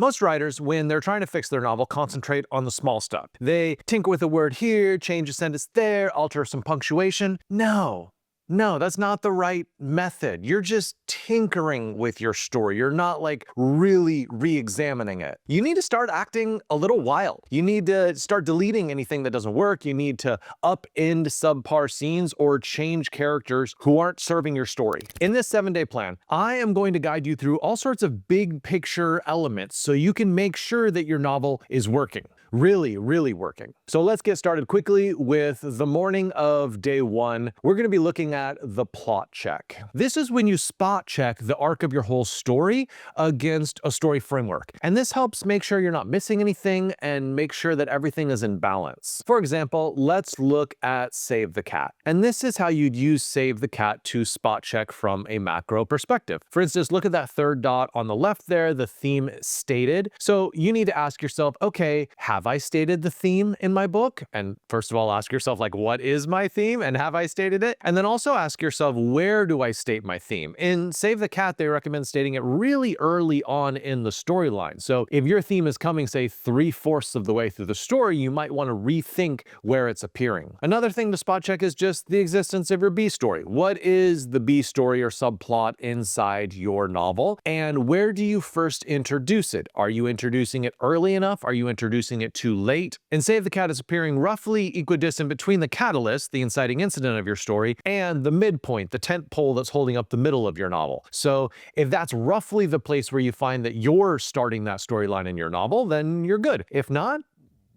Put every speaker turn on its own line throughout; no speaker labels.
Most writers, when they're trying to fix their novel, concentrate on the small stuff. They tinker with a word here, change a sentence there, alter some punctuation. No, that's not the right method. You're just tinkering with your story. You're not like really re-examining it. You need to start acting a little wild. You need to start deleting anything that doesn't work. You need to upend subpar scenes or change characters who aren't serving your story. In this 7-day plan, I am going to guide you through all sorts of big picture elements so you can make sure that your novel is working. Really working. So let's get started quickly with the morning of day 1. We're going to be looking at the plot check. This is when you spot check the arc of your whole story against a story framework. And this helps make sure you're not missing anything and make sure that everything is in balance. For example, let's look at Save the Cat. And this is how you'd use Save the Cat to spot check from a macro perspective. For instance, look at that third dot on the left there, the theme stated. So you need to ask yourself, okay, have I stated the theme in my book? And first of all, ask yourself, like, what is my theme and have I stated it? And then also ask yourself, where do I state my theme? In Save the Cat, they recommend stating it really early on in the storyline. So if your theme is coming, say, 3/4 of the way through the story, you might want to rethink where it's appearing. Another thing to spot check is just the existence of your B story. What is the B story or subplot inside your novel? And where do you first introduce it? Are you introducing it early enough? Are you introducing it too late? And Save the Cat is appearing roughly equidistant between the catalyst, the inciting incident of your story, and the midpoint, the tent pole that's holding up the middle of your novel. So if that's roughly the place where you find that you're starting that storyline in your novel, then you're good. If not,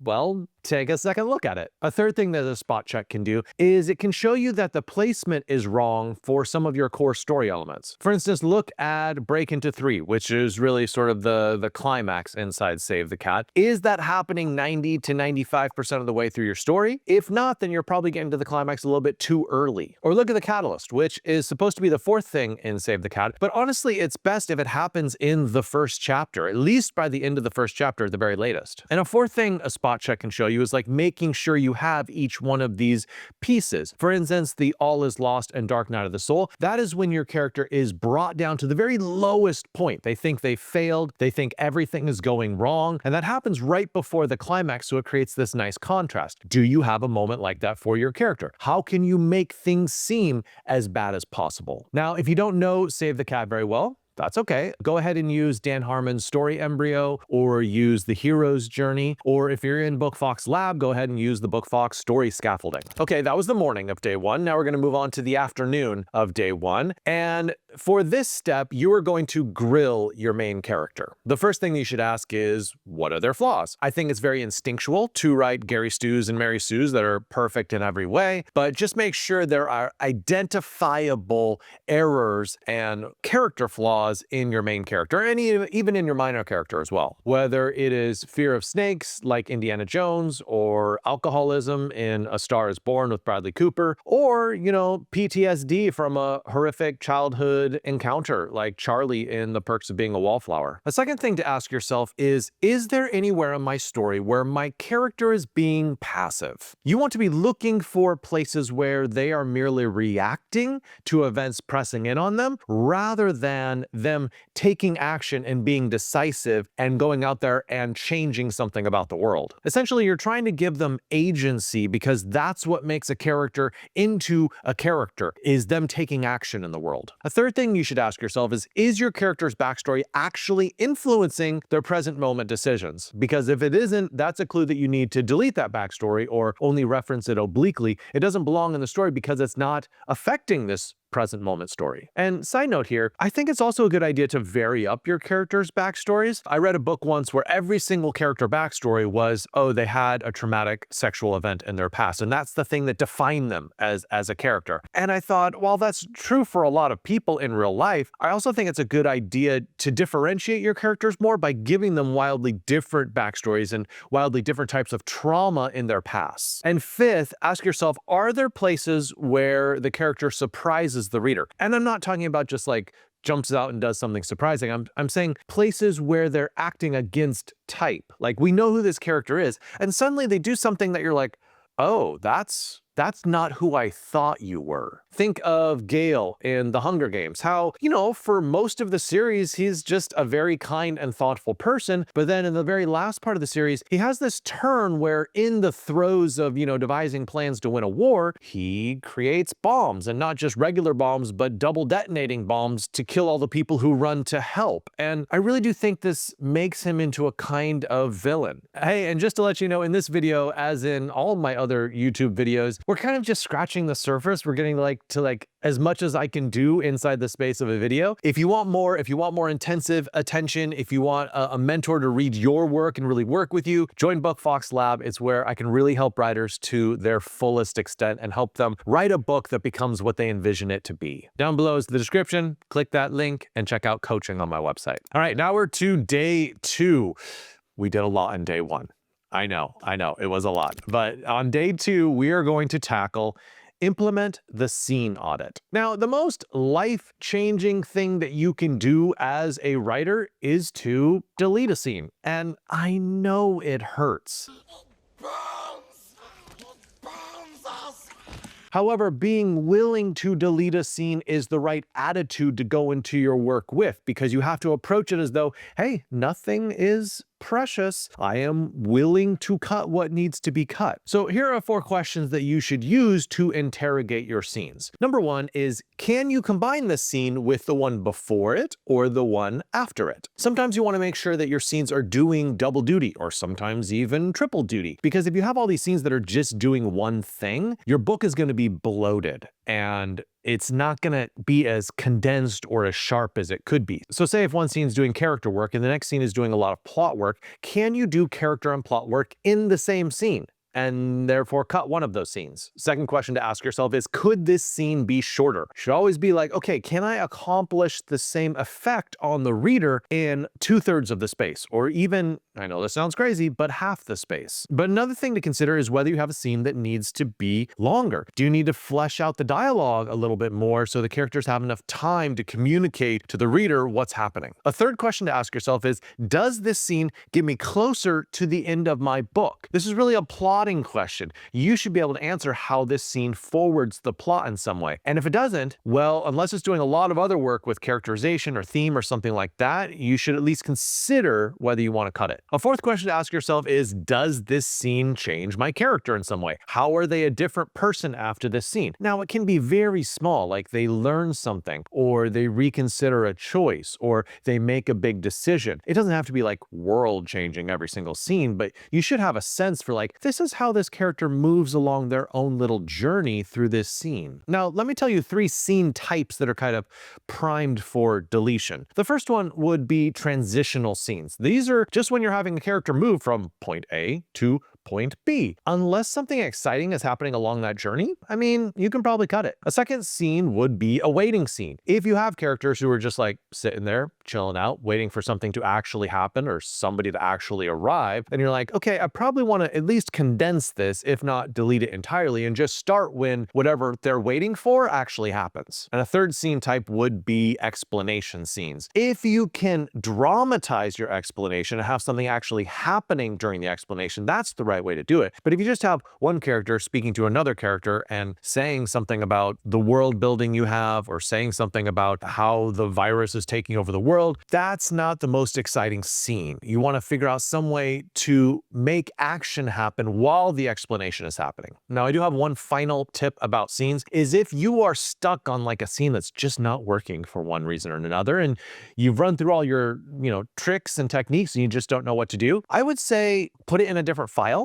well, take a second look at it. A third thing that a spot check can do is it can show you that the placement is wrong for some of your core story elements. For instance, look at Break into 3, which is really sort of the climax inside Save the Cat. Is that happening 90 to 95% of the way through your story? If not, then you're probably getting to the climax a little bit too early. Or look at the catalyst, which is supposed to be the fourth thing in Save the Cat, but honestly, it's best if it happens in the first chapter, at least by the end of the first chapter at the very latest. And a fourth thing a spot check can show you is like making sure you have each one of these pieces. For instance, the all is lost and dark night of the soul. That is when your character is brought down to the very lowest point. They think they failed. They think everything is going wrong. And that happens right before the climax. So it creates this nice contrast. Do you have a moment like that for your character? How can you make things seem as bad as possible? Now, if you don't know Save the Cat very well, that's okay. Go ahead and use Dan Harmon's story embryo or use the hero's journey. Or if you're in BOOKFOX LAB, go ahead and use the BOOKFOX story scaffolding. Okay, that was the morning of day 1. Now we're going to move on to the afternoon of day 1. And for this step, you are going to grill your main character. The first thing you should ask is, what are their flaws? I think it's very instinctual to write Gary Stews and Mary Sues that are perfect in every way, but just make sure there are identifiable errors and character flaws in your main character, and even in your minor character as well. Whether it is fear of snakes, like Indiana Jones, or alcoholism in A Star is Born with Bradley Cooper, or, PTSD from a horrific childhood encounter, like Charlie in The Perks of Being a Wallflower. A second thing to ask yourself is there anywhere in my story where my character is being passive? You want to be looking for places where they are merely reacting to events pressing in on them, rather than them taking action and being decisive and going out there and changing something about the world. Essentially, you're trying to give them agency because that's what makes a character into a character, is them taking action in the world. A third thing you should ask yourself is your character's backstory actually influencing their present moment decisions? Because if it isn't, that's a clue that you need to delete that backstory or only reference it obliquely. It doesn't belong in the story because it's not affecting this present moment story. And side note here, I think it's also a good idea to vary up your characters' backstories. I read a book once where every single character backstory was, oh, they had a traumatic sexual event in their past, and that's the thing that defined them as a character. And I thought, while that's true for a lot of people in real life, I also think it's a good idea to differentiate your characters more by giving them wildly different backstories and wildly different types of trauma in their past. And fifth, ask yourself, are there places where the character surprises the reader? And I'm not talking about just like jumps out and does something surprising. I'm saying places where they're acting against type. Like, we know who this character is, and suddenly they do something that you're like, oh, that's not who I thought you were. Think of Gale in The Hunger Games, how, for most of the series, he's just a very kind and thoughtful person, but then in the very last part of the series, he has this turn where in the throes of, devising plans to win a war, he creates bombs, and not just regular bombs, but double detonating bombs to kill all the people who run to help. And I really do think this makes him into a kind of villain. Hey, and just to let you know, in this video, as in all my other YouTube videos, we're kind of just scratching the surface. We're getting to as much as I can do inside the space of a video. If you want more intensive attention, if you want a mentor to read your work and really work with you, join Bookfox Lab. It's where I can really help writers to their fullest extent and help them write a book that becomes what they envision it to be. Down below is the description. Click that link and check out coaching on my website. All right, now we're to day 2. We did a lot in day 1. I know, it was a lot. But on day 2, we are going to tackle implement the scene audit. Now, the most life-changing thing that you can do as a writer is to delete a scene. And I know it hurts. However, being willing to delete a scene is the right attitude to go into your work with, because you have to approach it as though, hey, nothing is precious. I am willing to cut what needs to be cut. So here are 4 questions that you should use to interrogate your scenes. Number 1 is, can you combine this scene with the one before it or the one after it? Sometimes you want to make sure that your scenes are doing double duty, or sometimes even triple duty, because if you have all these scenes that are just doing one thing, your book is going to be bloated and it's not going to be as condensed or as sharp as it could be. So say if one scene is doing character work and the next scene is doing a lot of plot work, can you do character and plot work in the same scene and therefore cut one of those scenes? Second question to ask yourself is, could this scene be shorter? You should always be like, okay, can I accomplish the same effect on the reader in 2/3 of the space? Or even, I know this sounds crazy, but half the space. But another thing to consider is whether you have a scene that needs to be longer. Do you need to flesh out the dialogue a little bit more so the characters have enough time to communicate to the reader what's happening? A third question to ask yourself is, does this scene get me closer to the end of my book? This is really a plotting question. You should be able to answer how this scene forwards the plot in some way. And if it doesn't, well, unless it's doing a lot of other work with characterization or theme or something like that, you should at least consider whether you want to cut it. A fourth question to ask yourself is, does this scene change my character in some way? How are they a different person after this scene? Now, it can be very small, like they learn something, or they reconsider a choice, or they make a big decision. It doesn't have to be like world changing every single scene, but you should have a sense for like, this is how this character moves along their own little journey through this scene. Now, let me tell you 3 scene types that are kind of primed for deletion. The first one would be transitional scenes. These are just when you're having a character move from point A to point B. Unless something exciting is happening along that journey, I mean, you can probably cut it. A second scene would be a waiting scene. If you have characters who are just like sitting there, chilling out, waiting for something to actually happen or somebody to actually arrive, then you're like, okay, I probably want to at least condense this, if not delete it entirely, and just start when whatever they're waiting for actually happens. And a third scene type would be explanation scenes. If you can dramatize your explanation and have something actually happening during the explanation, that's the right way to do it. But if you just have one character speaking to another character and saying something about the world building you have, or saying something about how the virus is taking over the world, that's not the most exciting scene. You want to figure out some way to make action happen while the explanation is happening. Now, I do have one final tip about scenes, is if you are stuck on like a scene that's just not working for one reason or another, and you've run through all your, tricks and techniques and you just don't know what to do, I would say put it in a different file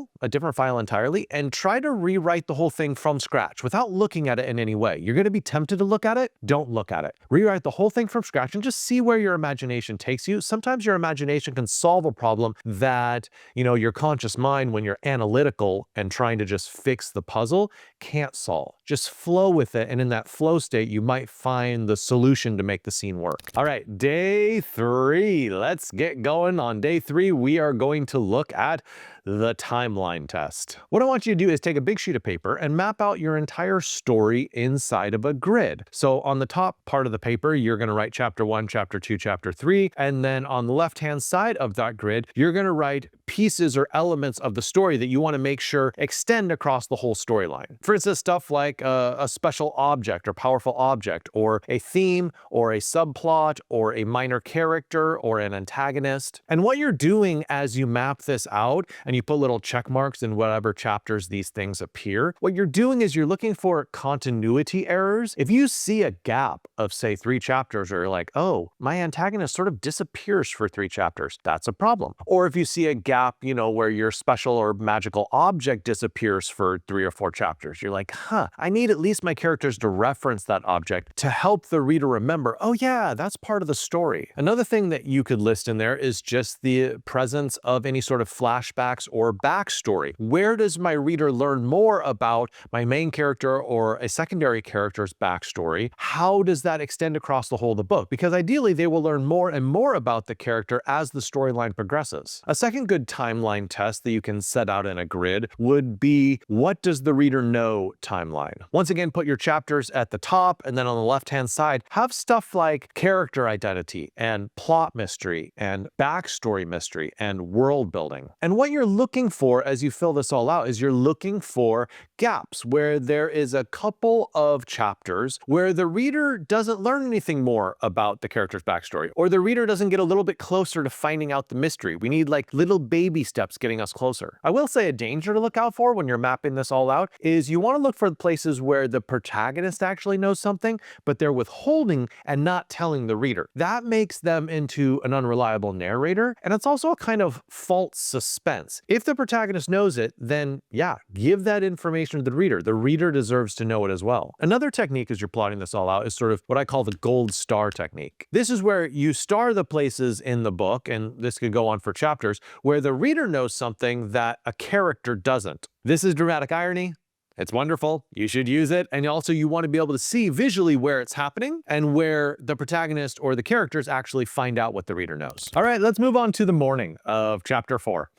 entirely, and try to rewrite the whole thing from scratch without looking at it in any way. You're going to be tempted to look at it. Don't look at it. Rewrite the whole thing from scratch and just see where your imagination takes you. Sometimes your imagination can solve a problem that, your conscious mind, when you're analytical and trying to just fix the puzzle, can't solve. Just flow with it, and in that flow state, you might find the solution to make the scene work. All right, day 3. Let's get going. On day 3, we are going to look at the timeline test. What I want you to do is take a big sheet of paper and map out your entire story inside of a grid. So on the top part of the paper, you're going to write chapter 1, chapter 2, chapter 3, and then on the left-hand side of that grid, you're going to write pieces or elements of the story that you want to make sure extend across the whole storyline. For instance, stuff like like a special object or powerful object, or a theme, or a subplot, or a minor character, or an antagonist. And what you're doing as you map this out and you put little check marks in whatever chapters these things appear, what you're doing is you're looking for continuity errors. If you see a gap of, say, 3 chapters, or you're like, oh, my antagonist sort of disappears for 3 chapters, that's a problem. Or if you see a gap, where your special or magical object disappears for 3 or 4 chapters, you're like, I need at least my characters to reference that object to help the reader remember, oh yeah, that's part of the story. Another thing that you could list in there is just the presence of any sort of flashbacks or backstory. Where does my reader learn more about my main character or a secondary character's backstory? How does that extend across the whole of the book? Because ideally, they will learn more and more about the character as the storyline progresses. A second good timeline test that you can set out in a grid would be, what does the reader know timeline? Once again, put your chapters at the top, and then on the left-hand side, have stuff like character identity and plot mystery and backstory mystery and world building. And what you're looking for as you fill this all out is you're looking for gaps where there is a couple of chapters where the reader doesn't learn anything more about the character's backstory, or the reader doesn't get a little bit closer to finding out the mystery. We need like little baby steps getting us closer. I will say a danger to look out for when you're mapping this all out is you want to look for the places where the protagonist actually knows something, but they're withholding and not telling the reader. That makes them into an unreliable narrator, and it's also a kind of false suspense. If the protagonist knows it, then yeah, give that information to the reader. The reader deserves to know it as well. Another technique as you're plotting this all out is sort of what I call the gold star technique. This is where you star the places in the book, and this could go on for chapters, where the reader knows something that a character doesn't. This is dramatic irony. It's wonderful. You should use it. And also you want to be able to see visually where it's happening and where the protagonist or the characters actually find out what the reader knows. All right, let's move on to the morning of chapter 4.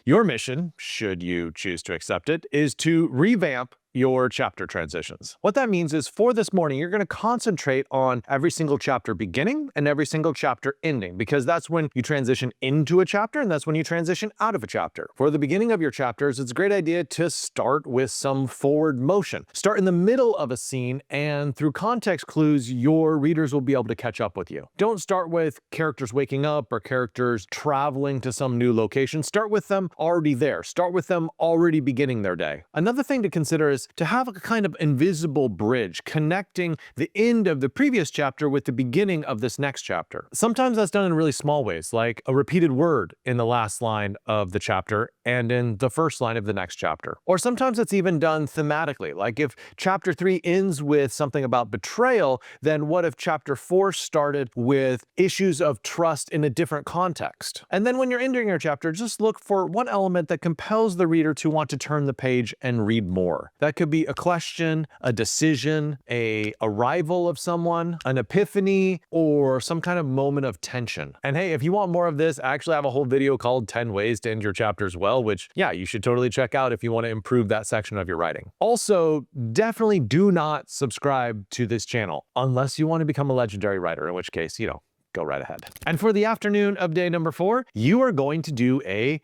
Your mission, should you choose to accept it, is to revamp your chapter transitions. What that means is for this morning, you're going to concentrate on every single chapter beginning and every single chapter ending, because that's when you transition into a chapter and that's when you transition out of a chapter. For the beginning of your chapters, it's a great idea to start with some forward motion. Start in the middle of a scene, and through context clues, your readers will be able to catch up with you. Don't start with characters waking up or characters traveling to some new location. Start with them already there. Start with them already beginning their day. Another thing to consider is to have a kind of invisible bridge connecting the end of the previous chapter with the beginning of this next chapter. Sometimes that's done in really small ways, like a repeated word in the last line of the chapter and in the first line of the next chapter. Or sometimes it's even done thematically, like if chapter 3 ends with something about betrayal, then what if chapter 4 started with issues of trust in a different context? And then when you're ending your chapter, just look for one element that compels the reader to want to turn the page and read more. That could be a question, a decision, a arrival of someone, an epiphany, or some kind of moment of tension. And hey, if you want more of this, I actually have a whole video called 10 Ways to End Your Chapters Well, which, yeah, you should totally check out if you want to improve that section of your writing. Also, definitely do not subscribe to this channel unless you want to become a legendary writer, in which case, go right ahead. And for the afternoon of day number 4, you are going to do a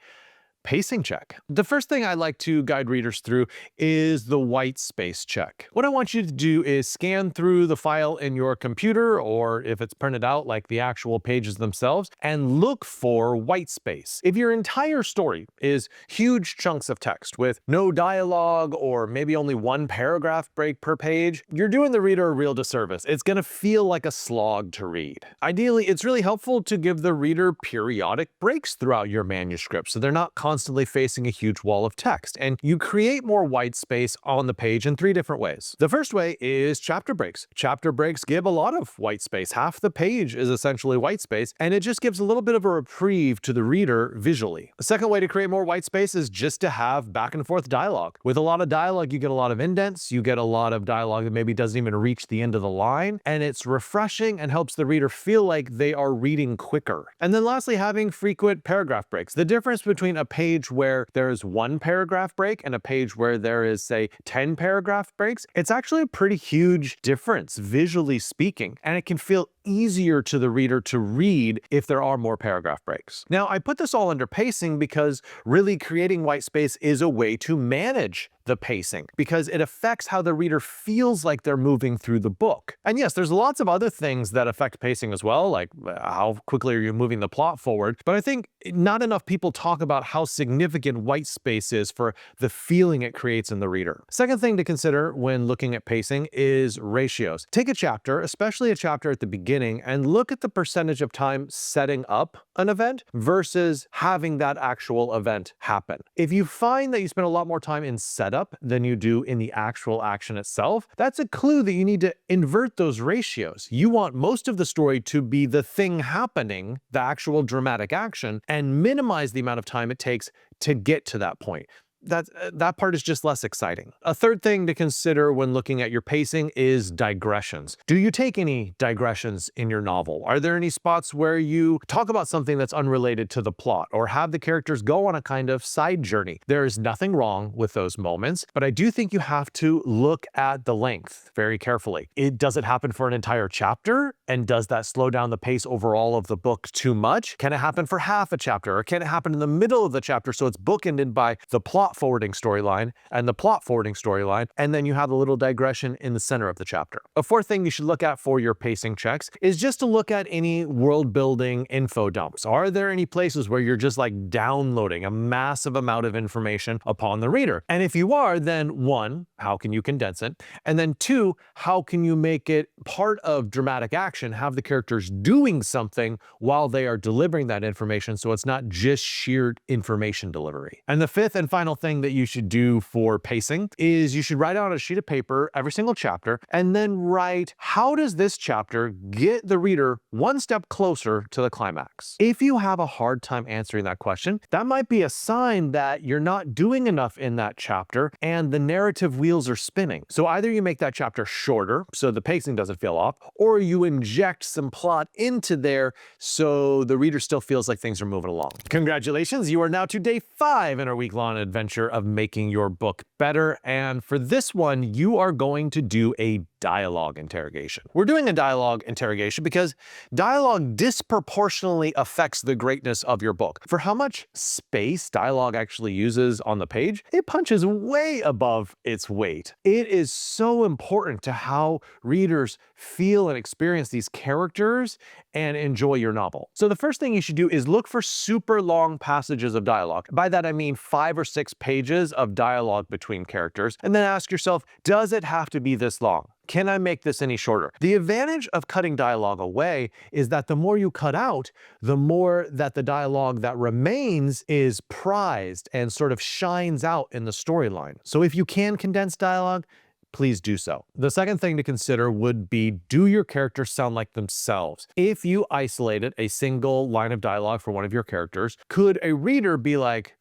pacing check. The first thing I like to guide readers through is the white space check. What I want you to do is scan through the file in your computer, or if it's printed out, like the actual pages themselves, and look for white space. If your entire story is huge chunks of text with no dialogue or maybe only one paragraph break per page, you're doing the reader a real disservice. It's going to feel like a slog to read. Ideally, it's really helpful to give the reader periodic breaks throughout your manuscript so they're not constantly facing a huge wall of text, and you create more white space on the page in 3 different ways. The first way is chapter breaks. Chapter breaks give a lot of white space. Half the page is essentially white space, and it just gives a little bit of a reprieve to the reader visually. The second way to create more white space is just to have back and forth dialogue. With a lot of dialogue, you get a lot of indents, you get a lot of dialogue that maybe doesn't even reach the end of the line, and it's refreshing and helps the reader feel like they are reading quicker. And then lastly, having frequent paragraph breaks. The difference between a page where there is 1 paragraph break and a page where there is, say, 10 paragraph breaks, it's actually a pretty huge difference, visually speaking, and it can feel easier to the reader to read if there are more paragraph breaks. Now, I put this all under pacing because really creating white space is a way to manage the pacing because it affects how the reader feels like they're moving through the book. And yes, there's lots of other things that affect pacing as well, like how quickly are you moving the plot forward. But I think not enough people talk about how significant white space is for the feeling it creates in the reader. Second thing to consider when looking at pacing is ratios. Take a chapter, especially a chapter at the beginning, and look at the percentage of time setting up an event versus having that actual event happen. If you find that you spend a lot more time in setup than you do in the actual action itself, that's a clue that you need to invert those ratios. You want most of the story to be the thing happening, the actual dramatic action, and minimize the amount of time it takes to get to that point. That part is just less exciting. A third thing to consider when looking at your pacing is digressions. Do you take any digressions in your novel? Are there any spots where you talk about something that's unrelated to the plot or have the characters go on a kind of side journey? There is nothing wrong with those moments, but I do think you have to look at the length very carefully. Does it happen for an entire chapter? And does that slow down the pace overall of the book too much? Can it happen for half a chapter? Or can it happen in the middle of the chapter so it's bookended by the plot forwarding storyline and the plot forwarding storyline, and then you have a little digression in the center of the chapter? A fourth thing you should look at for your pacing checks is just to look at any world building info dumps. Are there any places where you're just like downloading a massive amount of information upon the reader? And if you are, then one, how can you condense it? And then two, how can you make it part of dramatic action, have the characters doing something while they are delivering that information so it's not just sheer information delivery? And the fifth and final thing that you should do for pacing is you should write out on a sheet of paper every single chapter and then write, how does this chapter get the reader one step closer to the climax? If you have a hard time answering that question, that might be a sign that you're not doing enough in that chapter and the narrative wheels are spinning. So either you make that chapter shorter so the pacing doesn't feel off, or you inject some plot into there so the reader still feels like things are moving along. Congratulations, you are now to day 5 in our week-long adventure of making your book better. And for this one, you are going to do a dialogue interrogation. We're doing a dialogue interrogation because dialogue disproportionately affects the greatness of your book. For how much space dialogue actually uses on the page, it punches way above its weight. It is so important to how readers feel and experience these characters and enjoy your novel. So the first thing you should do is look for super long passages of dialogue. By that I mean 5 or 6 pages of dialogue between characters, and then ask yourself, does it have to be this long? Can I make this any shorter? The advantage of cutting dialogue away is that the more you cut out, the more that the dialogue that remains is prized and sort of shines out in the storyline. So if you can condense dialogue, please do so. The second thing to consider would be, do your characters sound like themselves? If you isolated a single line of dialogue for one of your characters, could a reader be like,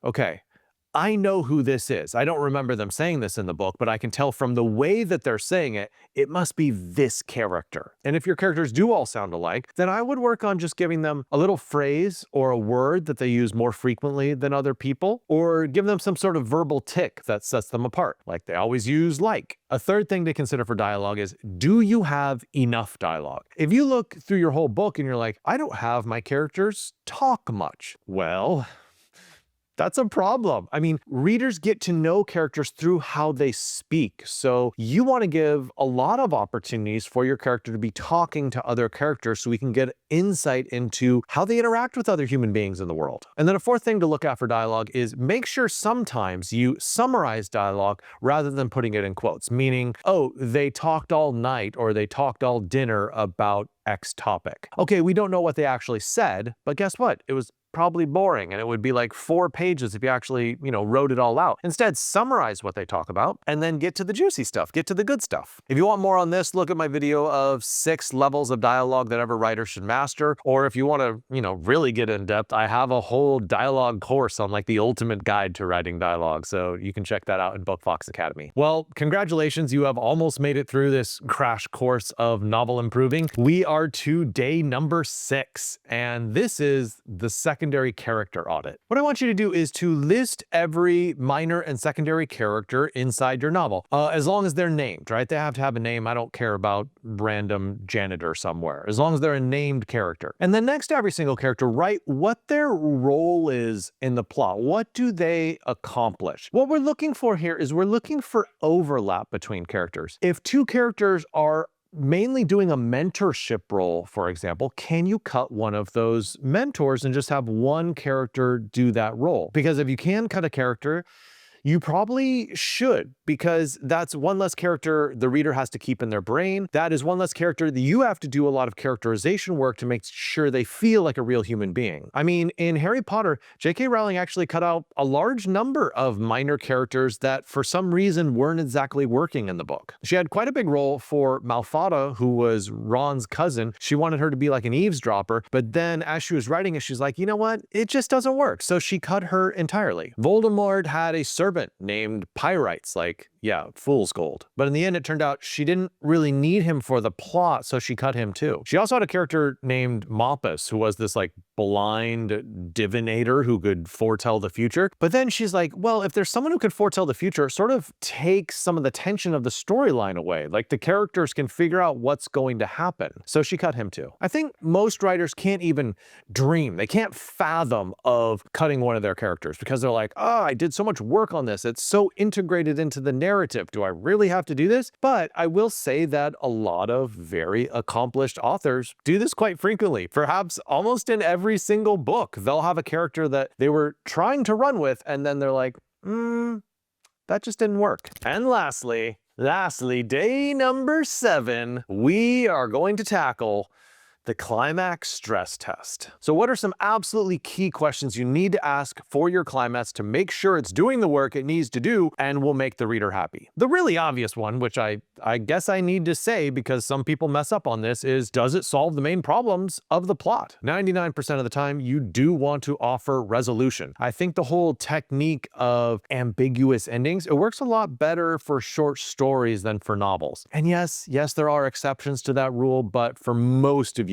okay, I know who this is. I don't remember them saying this in the book, but I can tell from the way that they're saying it, it must be this character. And if your characters do all sound alike, then I would work on just giving them a little phrase or a word that they use more frequently than other people, or give them some sort of verbal tick that sets them apart, like they always use like. A third thing to consider for dialogue is, do you have enough dialogue? If you look through your whole book and you're like, I don't have my characters talk much, well, that's a problem. I mean, readers get to know characters through how they speak. So you want to give a lot of opportunities for your character to be talking to other characters so we can get insight into how they interact with other human beings in the world. And then a fourth thing to look at for dialogue is make sure sometimes you summarize dialogue rather than putting it in quotes, meaning, oh, they talked all night or they talked all dinner about X topic. Okay, we don't know what they actually said, but guess what? It was probably boring and it would be like 4 pages if you actually, wrote it all out. Instead, summarize what they talk about and then get to the juicy stuff, get to the good stuff. If you want more on this, look at my video of 6 levels of dialogue that every writer should master. Or if you want to, really get in depth, I have a whole dialogue course on like the ultimate guide to writing dialogue. So you can check that out in Bookfox Academy. Well, congratulations. You have almost made it through this crash course of novel improving. We are to day number 6, and this is the secondary character audit. What I want you to do is to list every minor and secondary character inside your novel, as long as they're named, right? They have to have a name. I don't care about random janitor somewhere, as long as they're a named character. And then next to every single character, write what their role is in the plot. What do they accomplish? What we're looking for here is we're looking for overlap between characters. If two characters are mainly doing a mentorship role, for example, can you cut one of those mentors and just have one character do that role? Because if you can cut a character, you probably should, because that's one less character the reader has to keep in their brain. That is one less character that you have to do a lot of characterization work to make sure they feel like a real human being. I mean, in Harry Potter, J.K. Rowling actually cut out a large number of minor characters that for some reason weren't exactly working in the book. She had quite a big role for Malfada, who was Ron's cousin. She wanted her to be like an eavesdropper, but then as she was writing it, she's like, you know what? It just doesn't work. So she cut her entirely. Voldemort had a servant named Pyrites, like, yeah, fool's gold. But in the end, it turned out she didn't really need him for the plot, so she cut him too. She also had a character named Moppus, who was this like blind divinator who could foretell the future. But then she's like, well, if there's someone who could foretell the future, it sort of takes some of the tension of the storyline away. Like the characters can figure out what's going to happen. So she cut him too. I think most writers can't even dream. They can't fathom of cutting one of their characters because they're like, oh, I did so much work on this. It's so integrated into the narrative. Do I really have to do this? But I will say that a lot of very accomplished authors do this quite frequently. Perhaps almost in every single book, they'll have a character that they were trying to run with, and then they're like, that just didn't work. And lastly, day number 7, we are going to tackle the Climax stress test. So what are some absolutely key questions you need to ask for your Climax to make sure it's doing the work it needs to do and will make the reader happy? The really obvious one, which I guess I need to say because some people mess up on this, is does it solve the main problems of the plot? 99% of the time, you do want to offer resolution. I think the whole technique of ambiguous endings, it works a lot better for short stories than for novels. And yes, there are exceptions to that rule, but for most of you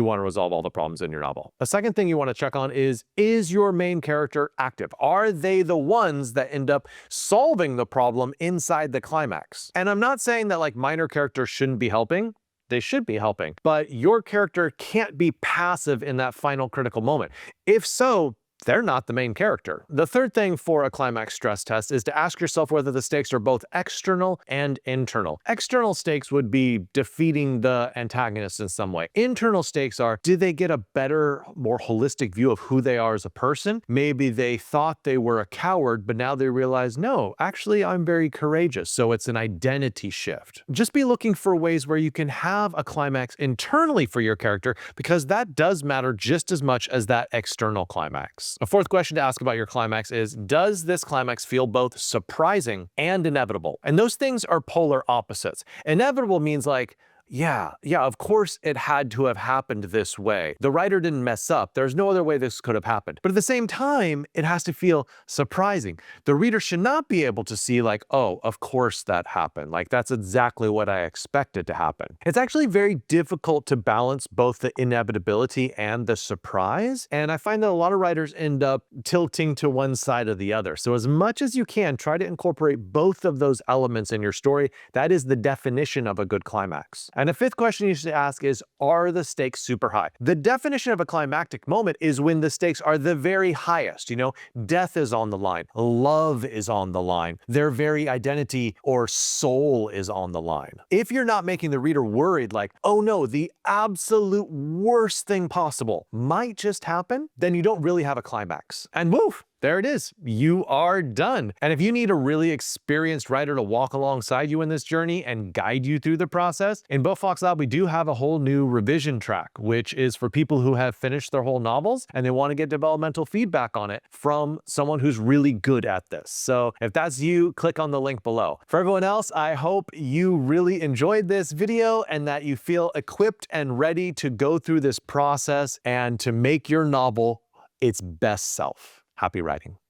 want to resolve all the problems in your novel. A second thing you want to check on is your main character active? Are they the ones that end up solving the problem inside the climax? And I'm not saying that like minor characters shouldn't be helping. They should be helping, but your character can't be passive in that final critical moment. If so, they're not the main character. The third thing for a climax stress test is to ask yourself whether the stakes are both external and internal. External stakes would be defeating the antagonist in some way. Internal stakes are, did they get a better, more holistic view of who they are as a person? Maybe they thought they were a coward, but now they realize, no, actually I'm very courageous. So it's an identity shift. Just be looking for ways where you can have a climax internally for your character, because that does matter just as much as that external climax. A fourth question to ask about your climax is, does this climax feel both surprising and inevitable? And those things are polar opposites. Inevitable means like, yeah, of course it had to have happened this way. The writer didn't mess up. There's no other way this could have happened. But at the same time, it has to feel surprising. The reader should not be able to see like, oh, of course that happened. Like that's exactly what I expected to happen. It's actually very difficult to balance both the inevitability and the surprise. And I find that a lot of writers end up tilting to one side or the other. So as much as you can, try to incorporate both of those elements in your story. That is the definition of a good climax. And a fifth question you should ask is, are the stakes super high? The definition of a climactic moment is when the stakes are the very highest. You know, death is on the line, love is on the line, their very identity or soul is on the line. If you're not making the reader worried, like, oh no, the absolute worst thing possible might just happen, then you don't really have a climax. And woof, there it is. You are done. And if you need a really experienced writer to walk alongside you in this journey and guide you through the process, in Bookfox Lab, we do have a whole new revision track, which is for people who have finished their whole novels and they want to get developmental feedback on it from someone who's really good at this. So if that's you, click on the link below. For everyone else, I hope you really enjoyed this video and that you feel equipped and ready to go through this process and to make your novel its best self. Happy writing.